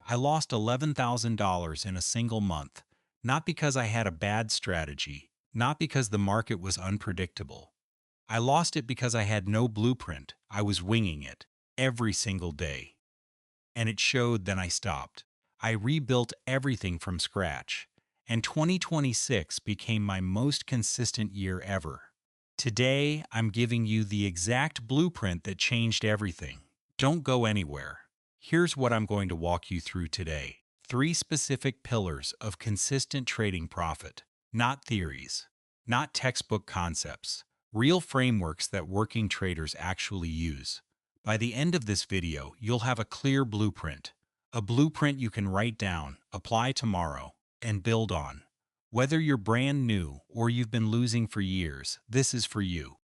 I lost $11,000 in a single month, not because I had a bad strategy, not because the market was unpredictable. I lost it because I had no blueprint. I was winging it every single day. And it showed. Then I stopped. I rebuilt everything from scratch, and 2026 became my most consistent year ever. Today, I'm giving you the exact blueprint that changed everything. Don't go anywhere. Here's what I'm going to walk you through today. 3 specific pillars of consistent trading profit, not theories, not textbook concepts, real frameworks that working traders actually use. By the end of this video, you'll have a clear blueprint, a blueprint you can write down, apply tomorrow, and build on. Whether you're brand new or you've been losing for years, this is for you.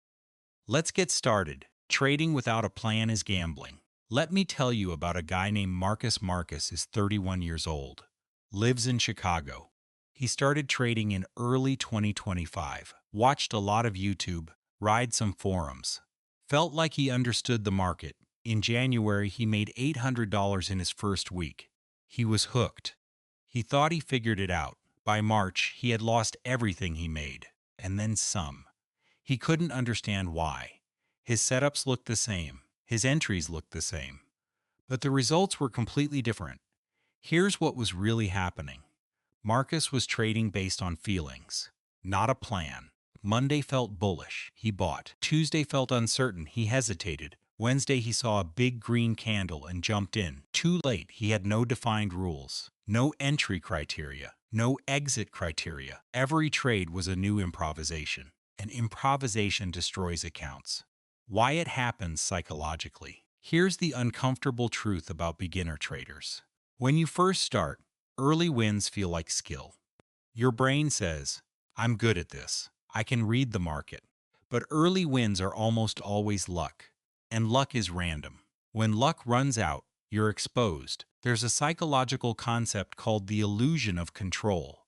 Let's get started. Trading without a plan is gambling. Let me tell you about a guy named Marcus. Marcus is 31 years old, lives in Chicago. He started trading in early 2025, watched a lot of YouTube, read some forums, felt like he understood the market. In January, he made $800 in his first week. He was hooked. He thought he figured it out. By March, he had lost everything he made, and then some. He couldn't understand why. His setups looked the same. His entries looked the same. But the results were completely different. Here's what was really happening. Marcus was trading based on feelings, not a plan. Monday felt bullish. He bought. Tuesday felt uncertain. He hesitated. Wednesday he saw a big green candle and jumped in. Too late. He had no defined rules, no entry criteria, no exit criteria. Every trade was a new improvisation. And improvisation destroys accounts. Why it happens psychologically. Here's the uncomfortable truth about beginner traders. When you first start, early wins feel like skill. Your brain says, I'm good at this. I can read the market. But early wins are almost always luck. And luck is random. When luck runs out, you're exposed. There's a psychological concept called the illusion of control.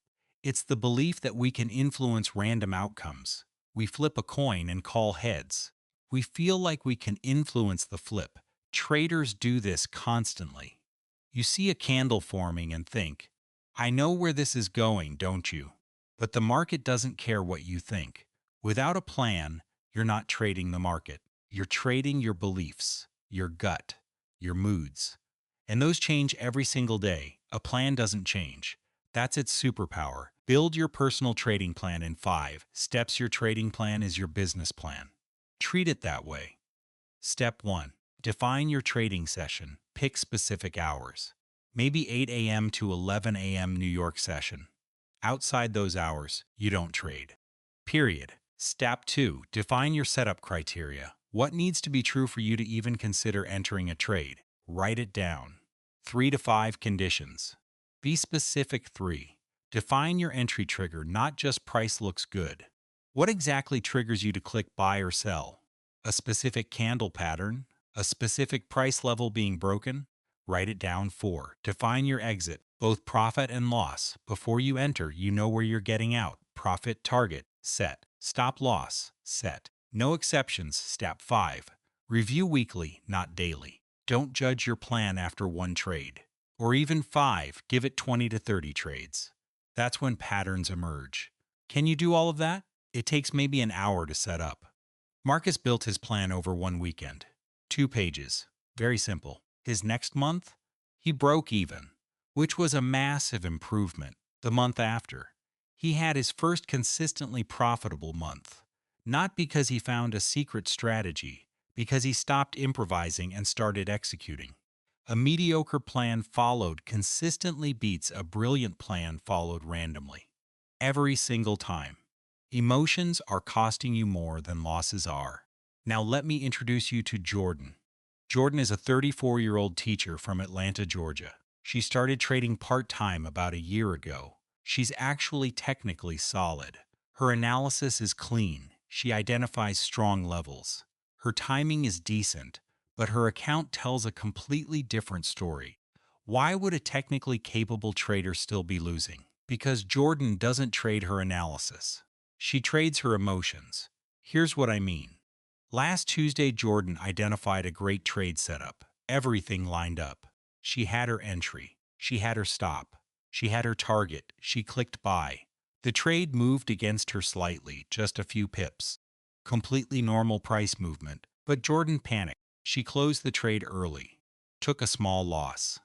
It's the belief that we can influence random outcomes. We flip a coin and call heads. We feel like we can influence the flip. Traders do this constantly. You see a candle forming and think, I know where this is going, don't you? But the market doesn't care what you think. Without a plan, you're not trading the market. You're trading your beliefs, your gut, your moods. And those change every single day. A plan doesn't change. That's its superpower. Build your personal trading plan in 5 steps. Your trading plan is your business plan. Treat it that way. Step 1. Define your trading session. Pick specific hours. Maybe 8 a.m. to 11 a.m. New York session. Outside those hours, you don't trade. Period. Step 2. Define your setup criteria. What needs to be true for you to even consider entering a trade? Write it down. 3 to 5 conditions. Be specific. 3. Define your entry trigger, not just price looks good. What exactly triggers you to click buy or sell? A specific candle pattern? A specific price level being broken? Write it down. 4. Define your exit, both profit and loss. Before you enter, you know where you're getting out. Profit target, set. Stop loss, set. No exceptions. Step 5. Review weekly, not daily. Don't judge your plan after one trade. Or even 5, give it 20 to 30 trades. That's when patterns emerge. Can you do all of that? It takes maybe an hour to set up. Marcus built his plan over one weekend. 2 pages. Very simple. His next month, he broke even, which was a massive improvement. The month after, he had his first consistently profitable month. Not because he found a secret strategy, because he stopped improvising and started executing. A mediocre plan followed consistently beats a brilliant plan followed randomly. Every single time. Emotions are costing you more than losses are. Now let me introduce you to Jordan. Jordan is a 34-year-old teacher from Atlanta, Georgia. She started trading part-time about a year ago. She's actually technically solid. Her analysis is clean. She identifies strong levels. Her timing is decent, but her account tells a completely different story. Why would a technically capable trader still be losing? Because Jordan doesn't trade her analysis. She trades her emotions. Here's what I mean. Last Tuesday, Jordan identified a great trade setup. Everything lined up. She had her entry. She had her stop. She had her target. She clicked buy. The trade moved against her slightly, just a few pips. Completely normal price movement, but Jordan panicked. She closed the trade early, took a small loss.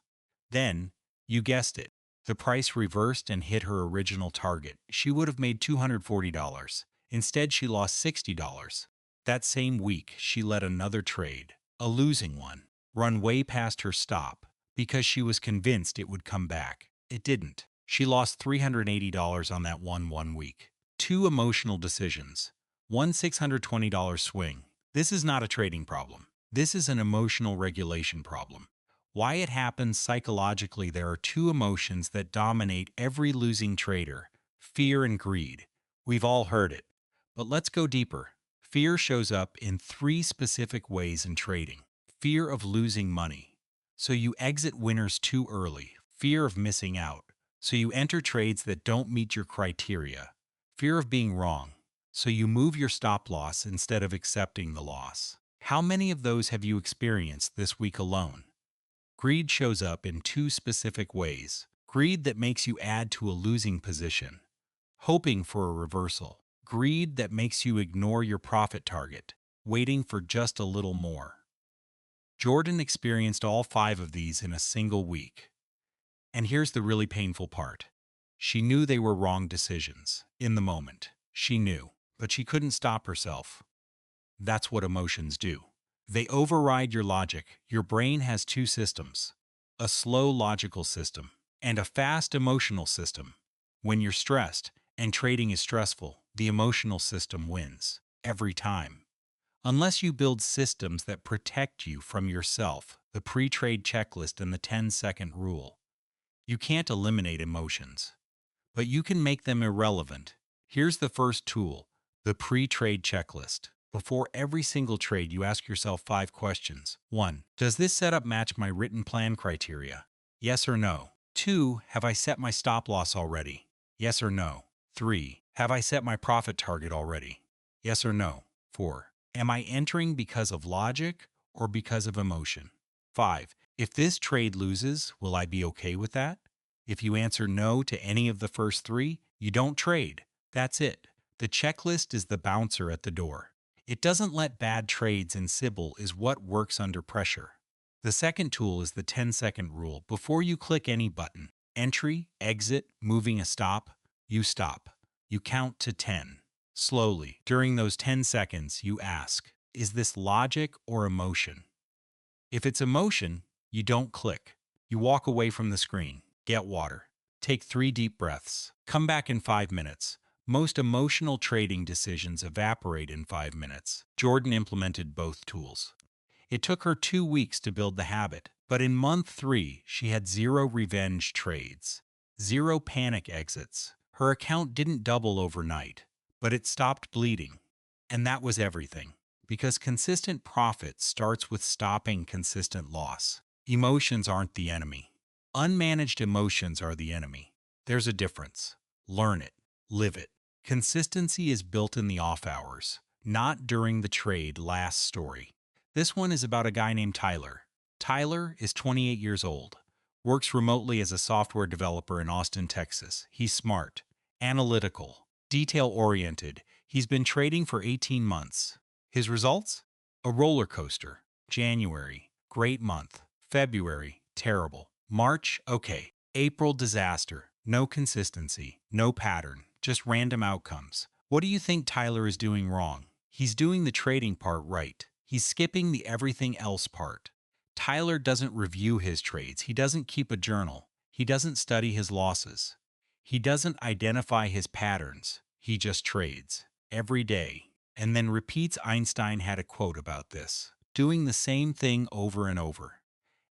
Then, you guessed it, the price reversed and hit her original target. She would have made $240. Instead, she lost $60. That same week, she let another trade, a losing one, run way past her stop because she was convinced it would come back. It didn't. She lost $380 on that one week. Two emotional decisions. One $620 swing. This is not a trading problem. This is an emotional regulation problem. Why it happens psychologically, there are two emotions that dominate every losing trader: fear and greed. We've all heard it. But let's go deeper. Fear shows up in three specific ways in trading. Fear of losing money. So you exit winners too early. Fear of missing out. So you enter trades that don't meet your criteria. Fear of being wrong. So you move your stop loss instead of accepting the loss. How many of those have you experienced this week alone? Greed shows up in two specific ways. Greed that makes you add to a losing position, hoping for a reversal. Greed that makes you ignore your profit target, waiting for just a little more. Jordan experienced all five of these in a single week. And here's the really painful part. She knew they were wrong decisions. In the moment, she knew, but she couldn't stop herself. That's what emotions do. They override your logic. Your brain has two systems: a slow logical system and a fast emotional system. When you're stressed and trading is stressful, the emotional system wins every time. Unless you build systems that protect you from yourself, the pre-trade checklist and the 10-second rule, you can't eliminate emotions, but you can make them irrelevant. Here's the first tool: the pre-trade checklist. Before every single trade, you ask yourself 5 questions. 1. Does this setup match my written plan criteria? Yes or no? 2. Have I set my stop loss already? Yes or no? 3. Have I set my profit target already? Yes or no? 4. Am I entering because of logic or because of emotion? 5. If this trade loses, will I be okay with that? If you answer no to any of the first 3, you don't trade. That's it. The checklist is the bouncer at the door. It doesn't let bad trades in. Sybil is what works under pressure. The second tool is the 10-second rule. Before you click any button, entry, exit, moving a stop, you stop. You count to 10. Slowly. During those 10 seconds, you ask, is this logic or emotion? If it's emotion, you don't click. You walk away from the screen, get water, take 3 deep breaths, come back in 5 minutes. Most emotional trading decisions evaporate in 5 minutes. Jordan implemented both tools. It took her 2 weeks to build the habit, but in month 3, she had 0 revenge trades, 0 panic exits. Her account didn't double overnight, but it stopped bleeding. And that was everything. Because consistent profit starts with stopping consistent loss. Emotions aren't the enemy. Unmanaged emotions are the enemy. There's a difference. Learn it. Live it. Consistency is built in the off hours, not during the trade. Last story. This one is about a guy named Tyler. Tyler is 28 years old, works remotely as a software developer in Austin, Texas. He's smart, analytical, detail-oriented. He's been trading for 18 months. His results? A roller coaster. January, great month. February, terrible. March, okay. April, disaster. No consistency, no pattern, just random outcomes. What do you think Tyler is doing wrong? He's doing the trading part right. He's skipping the everything else part. Tyler doesn't review his trades. He doesn't keep a journal. He doesn't study his losses. He doesn't identify his patterns. He just trades every day and then repeats. Einstein had a quote about this: doing the same thing over and over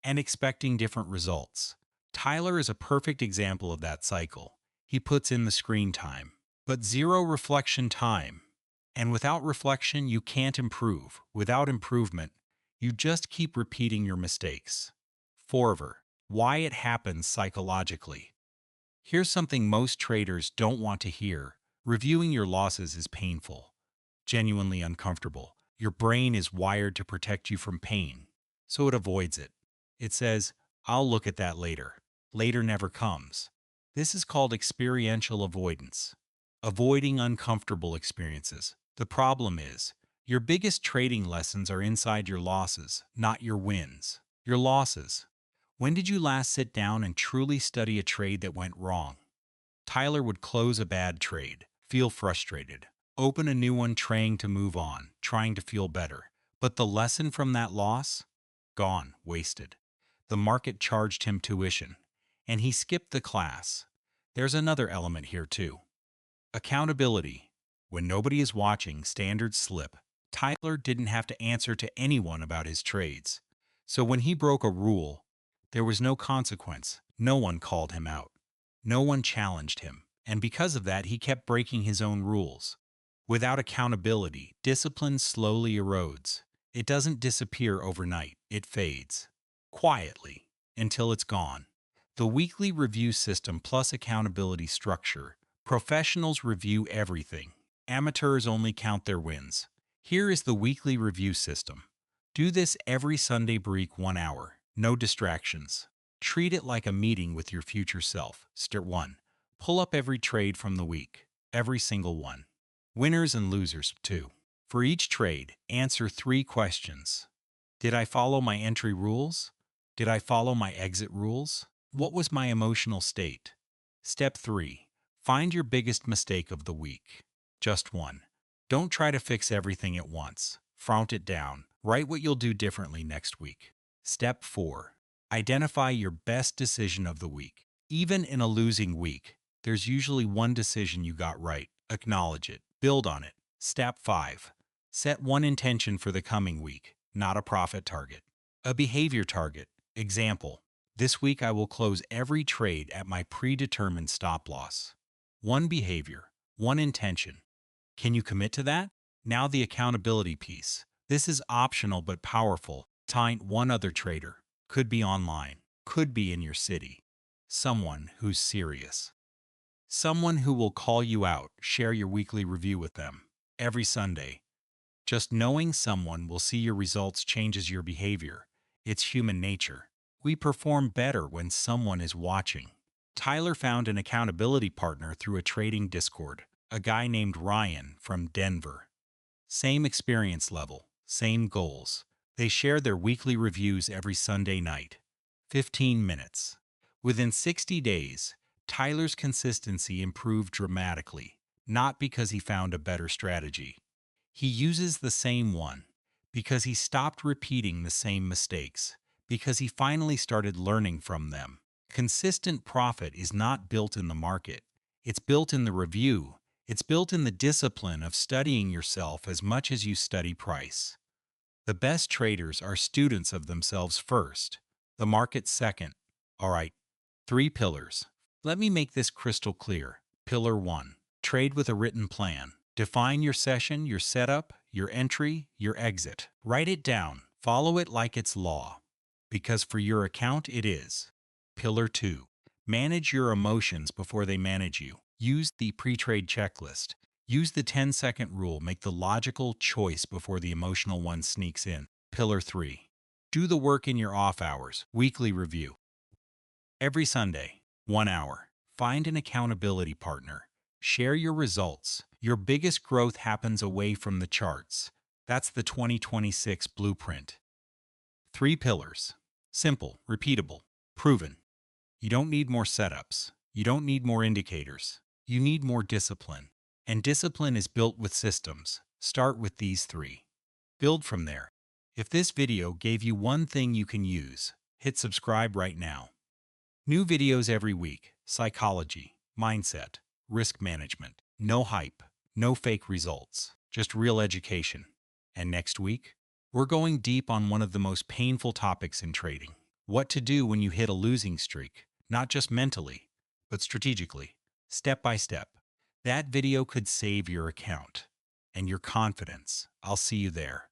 and expecting different results. Tyler is a perfect example of that cycle. He puts in the screen time, but 0 reflection time. And without reflection, you can't improve. Without improvement, you just keep repeating your mistakes. Forever. Why it happens psychologically. Here's something most traders don't want to hear. Reviewing your losses is painful, genuinely uncomfortable. Your brain is wired to protect you from pain, so it avoids it. It says, I'll look at that later. later never comes. This is called experiential avoidance, avoiding uncomfortable experiences. The problem is, your biggest trading lessons are inside your losses, not your wins. Your losses. When did you last sit down and truly study a trade that went wrong? Tyler would close a bad trade, feel frustrated, open a new one trying to move on, trying to feel better. But the lesson from that loss? Gone, wasted. The market charged him tuition, and he skipped the class. There's another element here too. Accountability. When nobody is watching, standards slip. Tyler didn't have to answer to anyone about his trades. So when he broke a rule, there was no consequence. No one called him out. No one challenged him. And because of that, he kept breaking his own rules. Without accountability, discipline slowly erodes. It doesn't disappear overnight. It fades. Quietly. Until it's gone. The weekly review system plus accountability structure. Professionals review everything. Amateurs only count their wins. Here is the weekly review system. Do this every Sunday break 1 hour. No distractions. Treat it like a meeting with your future self. Step 1. Pull up every trade from the week. Every single one. Winners and losers, 2. For each trade, answer 3 questions. Did I follow my entry rules? Did I follow my exit rules? What was my emotional state? Step 3. Find your biggest mistake of the week. Just one. Don't try to fix everything at once. Frown it down. Write what you'll do differently next week. Step 4. Identify your best decision of the week. Even in a losing week, there's usually one decision you got right. Acknowledge it. Build on it. Step 5. Set one intention for the coming week, not a profit target. A behavior target. Example. This week I will close every trade at my predetermined stop loss. One behavior, one intention. Can you commit to that? Now the accountability piece. This is optional but powerful. Find one other trader. Could be online. Could be in your city. Someone who's serious. Someone who will call you out, share your weekly review with them. Every Sunday. Just knowing someone will see your results changes your behavior. It's human nature. We perform better when someone is watching. Tyler found an accountability partner through a trading Discord, a guy named Ryan from Denver. Same experience level, same goals. They share their weekly reviews every Sunday night. 15 minutes. Within 60 days, Tyler's consistency improved dramatically, not because he found a better strategy. He uses the same one, because he stopped repeating the same mistakes, because he finally started learning from them. Consistent profit is not built in the market. It's built in the review. It's built in the discipline of studying yourself as much as you study price. The best traders are students of themselves first, the market second. All right, 3 pillars. Let me make this crystal clear. Pillar 1. Trade with a written plan. Define your session, your setup, your entry, your exit. Write it down. Follow it like it's law. Because for your account, it is. Pillar 2. Manage your emotions before they manage you. Use the pre-trade checklist. Use the 10-second rule. Make the logical choice before the emotional one sneaks in. Pillar 3. Do the work in your off hours. Weekly review. Every Sunday, 1 hour. Find an accountability partner. Share your results. Your biggest growth happens away from the charts. That's the 2026 blueprint. 3 pillars. Simple, repeatable, proven. You don't need more setups. You don't need more indicators. You need more discipline. And discipline is built with systems. Start with these 3. Build from there. If this video gave you one thing you can use, hit subscribe right now. New videos every week. Psychology, mindset, risk management. No hype, no fake results, just real education. And next week, we're going deep on one of the most painful topics in trading. What to do when you hit a losing streak, not just mentally, but strategically, step by step. That video could save your account and your confidence. I'll see you there.